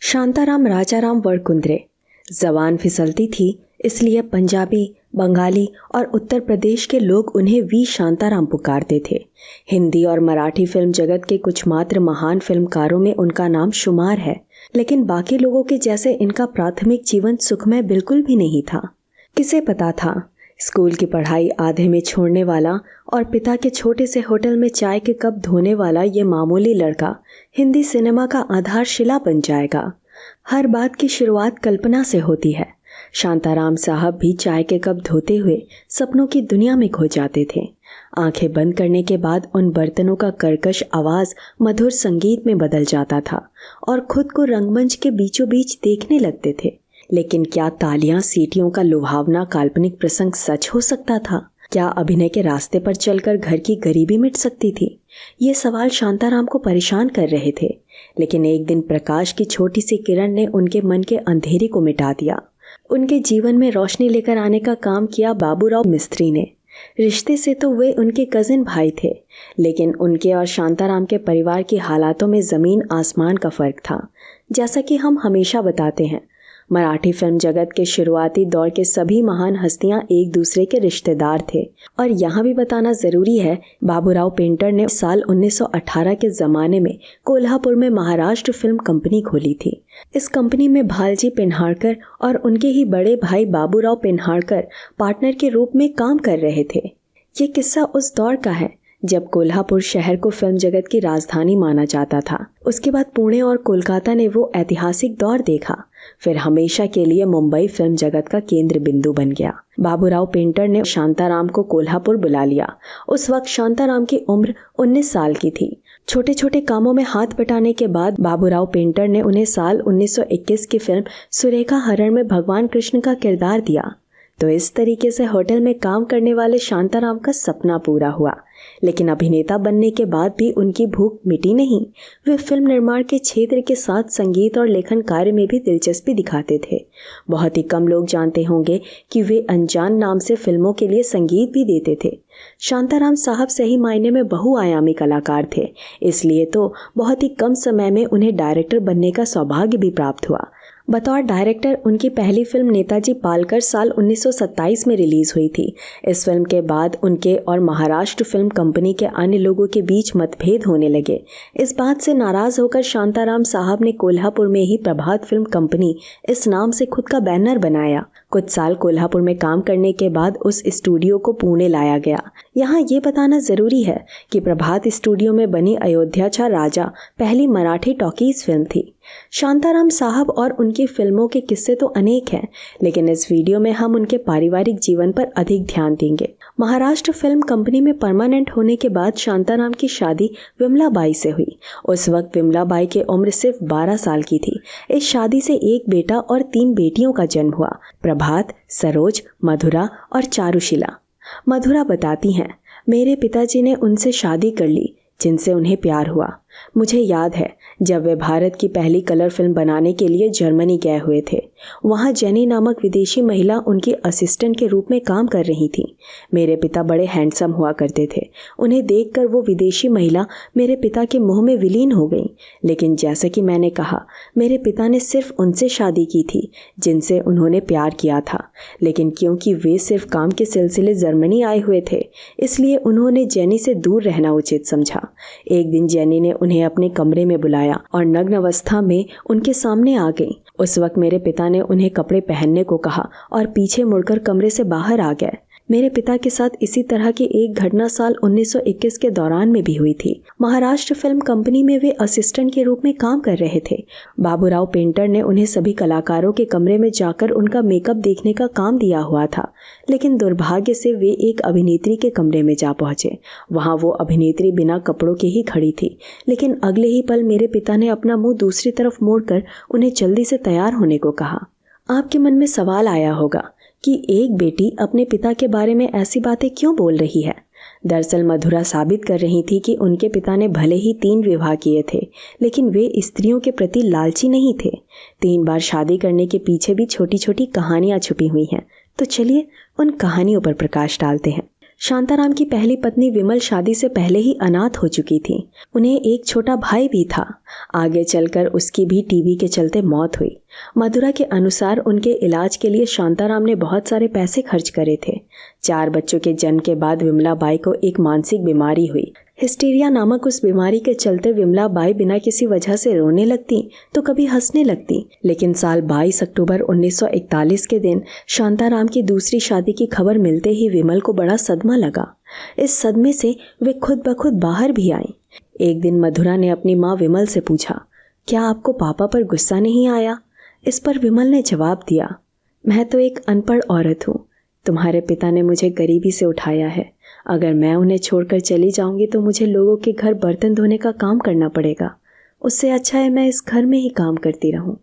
शांताराम राजाराम वरकुंद्रे। जबान फिसलती थी, इसलिए पंजाबी, बंगाली और उत्तर प्रदेश के लोग उन्हें वी शांताराम पुकारते थे। हिंदी और मराठी फिल्म जगत के कुछ मात्र महान फिल्मकारों में उनका नाम शुमार है, लेकिन बाकी लोगों के जैसे इनका प्राथमिक जीवन सुखमय बिल्कुल भी नहीं था। किसे पता था, स्कूल की पढ़ाई आधे में छोड़ने वाला और पिता के छोटे से होटल में चाय के कप धोने वाला ये मामूली लड़का हिंदी सिनेमा का आधारशिला बन जाएगा। हर बात की शुरुआत कल्पना से होती है। शांताराम साहब भी चाय के कप धोते हुए सपनों की दुनिया में खो जाते थे। आंखें बंद करने के बाद उन बर्तनों का कर्कश आवाज मधुर संगीत में बदल जाता था और खुद को रंगमंच के बीचों बीच देखने लगते थे। लेकिन क्या तालियां, सीटियों का लुभावना काल्पनिक प्रसंग सच हो सकता था? क्या अभिनय के रास्ते पर चलकर घर की गरीबी मिट सकती थी? ये सवाल शांताराम को परेशान कर रहे थे। लेकिन एक दिन प्रकाश की छोटी सी किरण ने उनके मन के अंधेरे को मिटा दिया। उनके जीवन में रोशनी लेकर आने का काम किया बाबूराव मिस्त्री ने। रिश्ते से तो वे उनके कजिन भाई थे, लेकिन उनके और शांताराम के परिवार की हालातों में जमीन आसमान का फर्क था। जैसा कि हम हमेशा बताते हैं, मराठी फिल्म जगत के शुरुआती दौर के सभी महान हस्तियां एक दूसरे के रिश्तेदार थे। और यहाँ भी बताना जरूरी है, बाबूराव पेंटर ने साल 1918 के ज़माने में कोल्हापुर में महाराष्ट्र फिल्म कंपनी खोली थी। इस कंपनी में भालजी पेन्हाड़कर और उनके ही बड़े भाई बाबूराव पेन्हाड़कर पार्टनर के रूप में काम कर रहे थे। ये किस्सा उस दौर का है जब कोल्हापुर शहर को फिल्म जगत की राजधानी माना जाता था। उसके बाद पुणे और कोलकाता ने वो ऐतिहासिक दौर देखा। फिर हमेशा के लिए मुंबई फिल्म जगत का केंद्र बिंदु बन गया। बाबूराव पेंटर ने शांताराम को कोल्हापुर बुला लिया। उस वक्त शांताराम की उम्र 19 साल की थी। छोटे छोटे कामों में हाथ बटाने के बाद बाबूराव पेंटर ने उन्हें साल 1921 की फिल्म सुरेखा हरण में भगवान कृष्ण का किरदार दिया। तो इस तरीके से होटल में काम करने वाले शांताराम का सपना पूरा हुआ। लेकिन अभिनेता बनने के बाद भी उनकी भूख मिटी नहीं। वे फिल्म निर्माण के क्षेत्र के साथ संगीत और लेखन कार्य में भी दिलचस्पी दिखाते थे। बहुत ही कम लोग जानते होंगे कि वे अनजान नाम से फिल्मों के लिए संगीत भी देते थे। शांताराम साहब सही मायने में बहुआयामी कलाकार थे, इसलिए तो बहुत ही कम समय में उन्हें डायरेक्टर बनने का सौभाग्य भी प्राप्त हुआ। बतौर डायरेक्टर उनकी पहली फिल्म नेताजी पालकर साल 1927 में रिलीज हुई थी। इस फिल्म के बाद उनके और महाराष्ट्र फिल्म कंपनी के अन्य लोगों के बीच मतभेद होने लगे। इस बात से नाराज होकर शांताराम साहब ने कोल्हापुर में ही प्रभात फिल्म कंपनी इस नाम से खुद का बैनर बनाया। कुछ साल कोल्हापुर में काम करने के बाद उस स्टूडियो को पुणे लाया गया। यहाँ ये बताना जरूरी है कि प्रभात स्टूडियो में बनी अयोध्या राजा पहली मराठी टॉकीज फिल्म थी। शांताराम साहब और उनकी फिल्मों के किस्से तो अनेक हैं, लेकिन इस वीडियो में हम उनके पारिवारिक जीवन पर अधिक ध्यान देंगे। महाराष्ट्र फिल्म कंपनी में परमानेंट होने के बाद शांताराम की शादी विमलाबाई से हुई। उस वक्त विमलाबाई की उम्र सिर्फ 12 साल की थी। इस शादी से एक बेटा और 3 बेटियों का जन्म हुआ, प्रभात, सरोज, मधुरा और चारुशिला। मधुरा बताती हैं, मेरे पिताजी ने उनसे शादी कर ली जिनसे उन्हें प्यार हुआ। मुझे याद है जब वे भारत की पहली कलर फिल्म बनाने के लिए जर्मनी गए हुए थे। वहाँ जेनी नामक विदेशी महिला उनकी असिस्टेंट के रूप में काम कर रही थी। मेरे पिता बड़े हैंडसम हुआ करते थे। उन्हें देखकर वो विदेशी महिला मेरे पिता के मुंह में विलीन हो गई। लेकिन जैसा कि मैंने कहा, मेरे पिता ने सिर्फ उनसे शादी की थी जिनसे उन्होंने प्यार किया था। लेकिन क्योंकि वे सिर्फ काम के सिलसिले जर्मनी आए हुए थे, इसलिए उन्होंने जेनी से दूर रहना उचित समझा। एक दिन जेनी ने उन्हें अपने कमरे में बुलाया और नग्न अवस्था में उनके सामने आ गई। उस वक्त मेरे पिता ने उन्हें कपड़े पहनने को कहा और पीछे मुड़कर कमरे से बाहर आ गए। मेरे पिता के साथ इसी तरह की एक घटना साल 1921 के दौरान में भी हुई थी। महाराष्ट्र फिल्म कंपनी में वे असिस्टेंट के रूप में काम कर रहे थे। बाबूराव पेंटर ने उन्हें सभी कलाकारों के कमरे में जाकर उनका मेकअप देखने का काम दिया हुआ था, लेकिन दुर्भाग्य से वे एक अभिनेत्री के कमरे में जा पहुंचे। वहां वो अभिनेत्री बिना कपड़ों के ही खड़ी थी, लेकिन अगले ही पल मेरे पिता ने अपना मुंह दूसरी तरफ मोड़कर उन्हें जल्दी से तैयार होने को कहा। आपके मन में सवाल आया होगा कि एक बेटी अपने पिता के बारे में ऐसी बातें क्यों बोल रही है। दरअसल मधुरा साबित कर रही थी कि उनके पिता ने भले ही 3 विवाह किए थे, लेकिन वे स्त्रियों के प्रति लालची नहीं थे। 3 बार शादी करने के पीछे भी छोटी छोटी कहानियां छुपी हुई हैं। तो चलिए उन कहानियों पर प्रकाश डालते हैं। शांताराम की पहली पत्नी विमल शादी से पहले ही अनाथ हो चुकी थी। उन्हें एक छोटा भाई भी था। आगे चलकर उसकी भी टीबी के चलते मौत हुई। मधुरा के अनुसार उनके इलाज के लिए शांताराम ने बहुत सारे पैसे खर्च करे थे। 4 बच्चों के जन्म के बाद विमला बाई को एक मानसिक बीमारी हुई। हिस्टीरिया नामक उस बीमारी के चलते विमला बाई बिना किसी वजह से रोने लगती तो कभी हंसने लगती। लेकिन साल 22 अक्टूबर 1941 के दिन शांताराम की दूसरी शादी की खबर मिलते ही विमल को बड़ा सदमा लगा। इस सदमे से वे खुद ब खुद बाहर भी आईं। एक दिन मधुरा ने अपनी माँ विमल से पूछा, क्या आपको पापा पर गुस्सा नहीं आया? इस पर विमल ने जवाब दिया, मैं तो एक अनपढ़ औरत हूँ। तुम्हारे पिता ने मुझे गरीबी से उठाया है। अगर मैं उन्हें छोड़कर चली जाऊंगी तो मुझे लोगों के घर बर्तन धोने का काम करना पड़ेगा। उससे अच्छा है मैं इस घर में ही काम करती रहूं।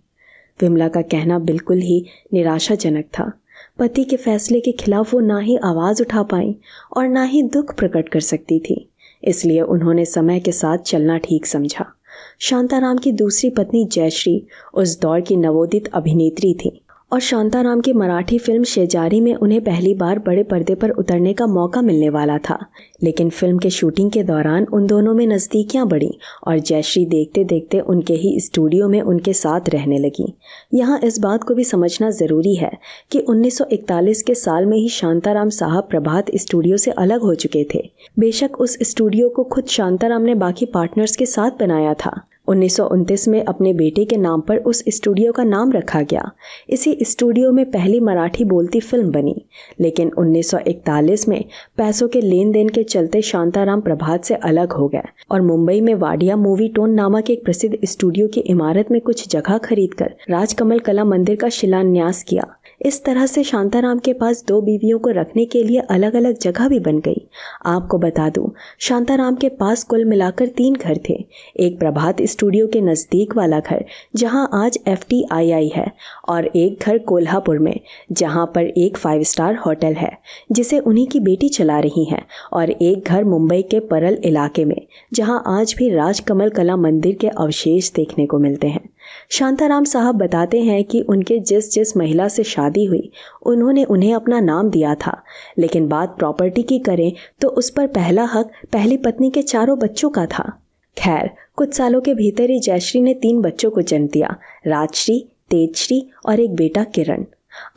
विमला का कहना बिल्कुल ही निराशाजनक था। पति के फैसले के खिलाफ वो ना ही आवाज़ उठा पाई और ना ही दुख प्रकट कर सकती थी। इसलिए उन्होंने समय के साथ चलना ठीक समझा। शांताराम की दूसरी पत्नी जयश्री उस दौर की नवोदित अभिनेत्री थी और शांताराम की मराठी फिल्म शेजारी में उन्हें पहली बार बड़े पर्दे पर उतरने का मौका मिलने वाला था। लेकिन फिल्म के शूटिंग के दौरान उन दोनों में नज़दीकियां बढ़ी और जयश्री देखते देखते उनके ही स्टूडियो में उनके साथ रहने लगी। यहाँ इस बात को भी समझना ज़रूरी है कि 1941 के साल में ही शांताराम साहब प्रभात स्टूडियो से अलग हो चुके थे। बेशक उस स्टूडियो को खुद शांताराम ने बाकी पार्टनर्स के साथ बनाया था। 1929 में अपने बेटे के नाम पर उस स्टूडियो का नाम रखा गया। इसी स्टूडियो में पहली मराठी बोलती फिल्म बनी। लेकिन 1941 में पैसों के लेन देन के चलते शांताराम प्रभात से अलग हो गए और मुंबई में वाडिया मूवी टोन नामक एक प्रसिद्ध स्टूडियो की इमारत में कुछ जगह खरीदकर राजकमल कला मंदिर का शिलान्यास किया। इस तरह से शांताराम के पास 2 बीवियों को रखने के लिए अलग अलग जगह भी बन गई। आपको बता दूं, शांताराम के पास कुल मिलाकर 3 घर थे। एक प्रभात स्टूडियो के नज़दीक वाला घर जहां आज FTII है और एक घर कोल्हापुर में जहां पर एक 5 स्टार होटल है जिसे उन्हीं की बेटी चला रही हैं और एक घर मुंबई के परल इलाके में जहां आज भी राजकमल कला मंदिर के अवशेष देखने को मिलते हैं। शांताराम साहब बताते हैं कि उनके जिस महिला से शादी हुई उन्होंने उन्हें अपना नाम दिया था, लेकिन बात प्रॉपर्टी की करें तो उस पर पहला हक पहली पत्नी के 4 बच्चों का था। खैर, कुछ सालों के भीतर ही जयश्री ने 3 बच्चों को जन्म दिया, राजश्री, तेजश्री और एक बेटा किरण।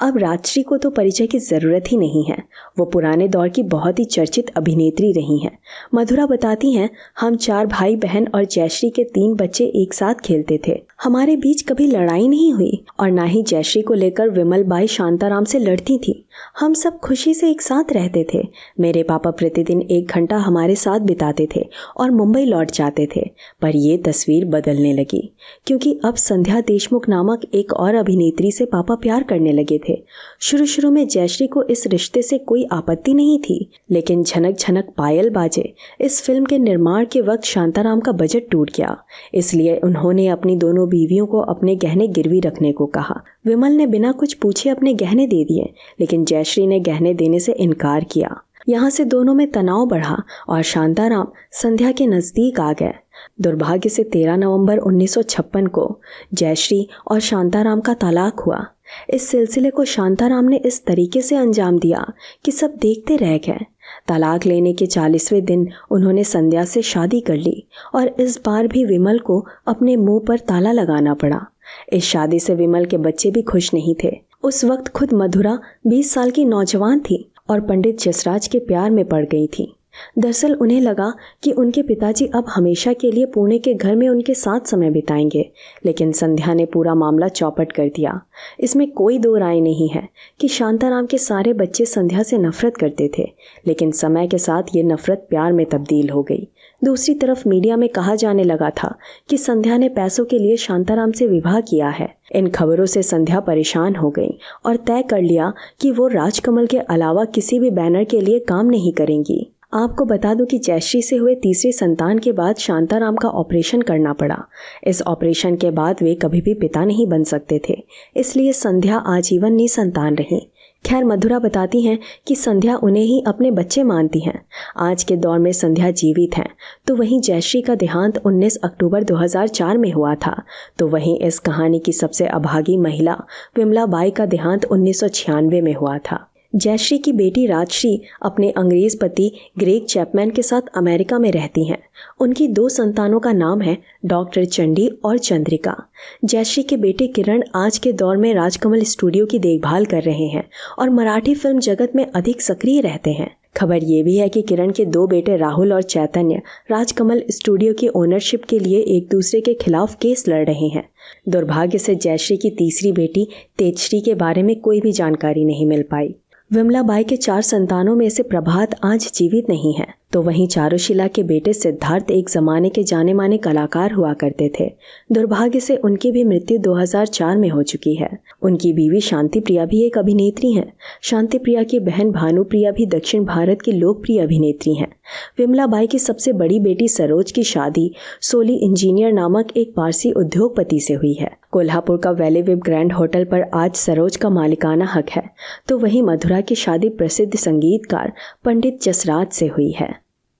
अब राजश्री को तो परिचय की ज़रूरत ही नहीं है। वो पुराने दौर की बहुत ही चर्चित अभिनेत्री रही हैं। मधुरा बताती हैं, हम 4 भाई बहन और जयश्री के 3 बच्चे एक साथ खेलते थे। हमारे बीच कभी लड़ाई नहीं हुई और ना ही जयश्री को लेकर विमल बाई शांताराम से लड़ती थी। हम सब खुशी से एक साथ रहते थे। मेरे पापा प्रतिदिन 1 घंटा हमारे साथ बिताते थे और मुंबई लौट जाते थे। पर ये तस्वीर बदलने लगी क्योंकि अब संध्या देशमुख नामक एक और अभिनेत्री से पापा प्यार करने लगे थे। शुरू में जयश्री को इस रिश्ते से कोई आपत्ति नहीं थी, लेकिन झनक झनक पायल बाजे इस फिल्म के निर्माण के वक्त शांताराम का बजट टूट गया। इसलिए उन्होंने अपनी दोनों बीवियों को अपने गहने गिरवी रखने को कहा। विमल ने बिना कुछ पूछे अपने गहने दे दिए, लेकिन जयश्री ने गहने देने से इनकार किया। यहाँ से दोनों में तनाव बढ़ा और शांताराम संध्या के नज़दीक आ गए। दुर्भाग्य से 13 नवंबर 1956 को जयश्री और शांताराम का तलाक हुआ। इस सिलसिले को शांताराम ने इस तरीके से अंजाम दिया कि सब देखते रह गए। तलाक लेने के 40वें दिन उन्होंने संध्या से शादी कर ली और इस बार भी विमल को अपने मुंह पर ताला लगाना पड़ा। इस शादी से विमल के बच्चे भी खुश नहीं थे। उस वक्त खुद मधुरा 20 साल की नौजवान थी और पंडित जसराज के प्यार में पड़ गई थी। दरअसल उन्हें लगा कि उनके पिताजी अब हमेशा के लिए पुणे के घर में उनके साथ समय बिताएंगे, लेकिन संध्या ने पूरा मामला चौपट कर दिया। इसमें कोई 2 राय नहीं है कि शांताराम के सारे बच्चे संध्या से नफरत करते थे, लेकिन समय के साथ ये नफरत प्यार में तब्दील हो गई। दूसरी तरफ मीडिया में कहा जाने लगा था कि संध्या ने पैसों के लिए शांताराम से विवाह किया है। इन खबरों से संध्या परेशान हो गई और तय कर लिया कि वो राजकमल के अलावा किसी भी बैनर के लिए काम नहीं करेंगी। आपको बता दूं कि जयश्री से हुए तीसरी संतान के बाद शांताराम का ऑपरेशन करना पड़ा। इस ऑपरेशन के बाद वे कभी भी पिता नहीं बन सकते थे, इसलिए संध्या आजीवन निसंतान रही। खैर, मधुरा बताती हैं कि संध्या उन्हें ही अपने बच्चे मानती हैं। आज के दौर में संध्या जीवित हैं, तो वहीं जयश्री का देहांत 19 अक्टूबर 2004 में हुआ था। तो वहीं इस कहानी की सबसे अभागी महिला विमला बाई का देहांत 1996 में हुआ था। जयश्री की बेटी राजश्री अपने अंग्रेज पति ग्रेग चैपमैन के साथ अमेरिका में रहती हैं। उनकी 2 संतानों का नाम है डॉक्टर चंडी और चंद्रिका। जयश्री के बेटे किरण आज के दौर में राजकमल स्टूडियो की देखभाल कर रहे हैं और मराठी फिल्म जगत में अधिक सक्रिय रहते हैं। खबर ये भी है कि किरण के 2 बेटे राहुल और चैतन्य राजकमल स्टूडियो की ओनरशिप के लिए एक दूसरे के खिलाफ केस लड़ रहे हैं। दुर्भाग्य से जयश्री की तीसरी बेटी तेजश्री के बारे में कोई भी जानकारी नहीं मिल पाई। विमला बाई के 4 संतानों में से प्रभात आज जीवित नहीं है, तो वहीं चारुशिला के बेटे सिद्धार्थ एक जमाने के जाने माने कलाकार हुआ करते थे। दुर्भाग्य से उनकी भी मृत्यु 2004 में हो चुकी है। उनकी बीवी शांति प्रिया भी एक अभिनेत्री हैं। शांति प्रिया की बहन भानु प्रिया भी दक्षिण भारत की लोकप्रिय अभिनेत्री हैं। विमला बाई की सबसे बड़ी बेटी सरोज की शादी सोली इंजीनियर नामक एक पारसी उद्योगपति से हुई है। कोल्हापुर का वैली विव ग्रैंड होटल पर आज सरोज का मालिकाना हक है, तो वहीं मधुरा की शादी प्रसिद्ध संगीतकार पंडित जसराज से हुई है।